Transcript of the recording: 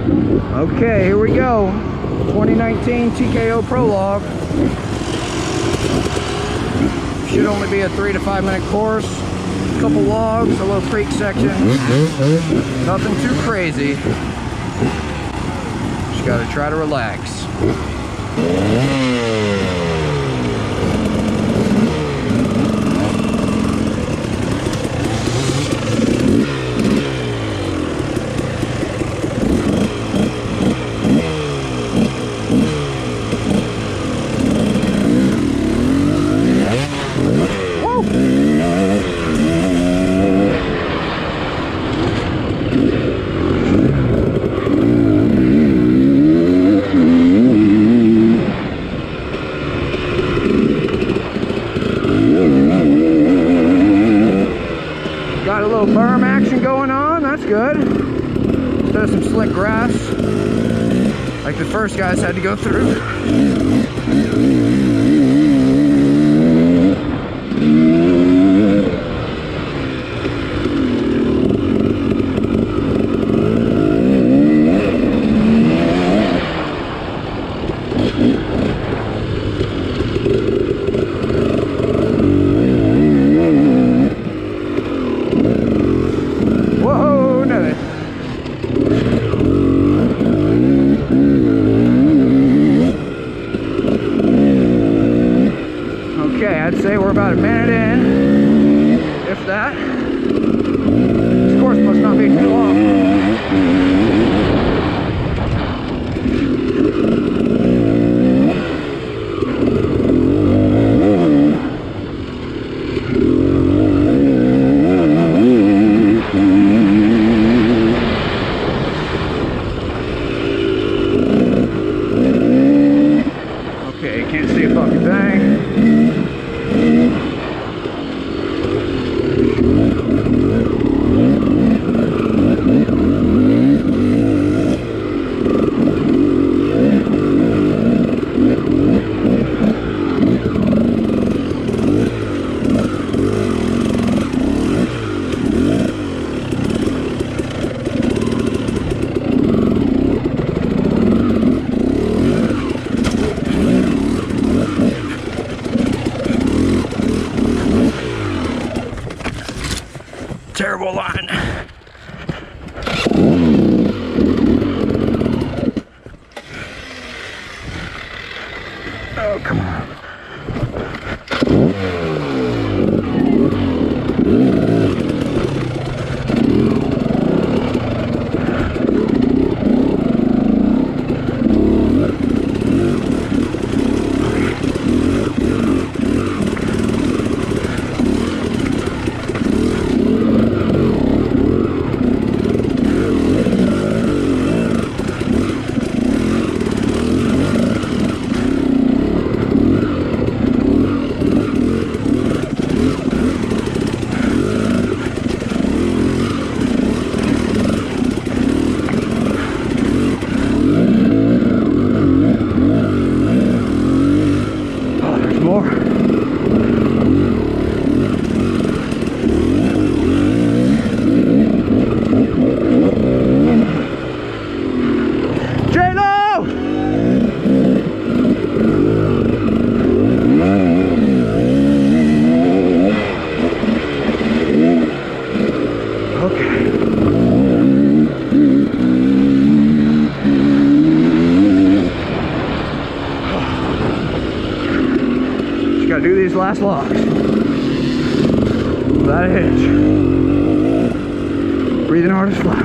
Okay, here we go. 2019 TKO Prologue. Should only be a 3 to 5 minute course. A couple logs, a little creek section. Nothing too crazy. Just gotta try to relax. Got a little berm action going on, that's good. Instead of some slick grass, like the first guys had to go through. Whoa, no. Okay, I'd say we're about a minute in, if that. This course must not be too long. Okay, can't see a fucking thing. Terrible line. Oh, come on. Gotta do these last logs without a hitch. Breathing hard as fuck.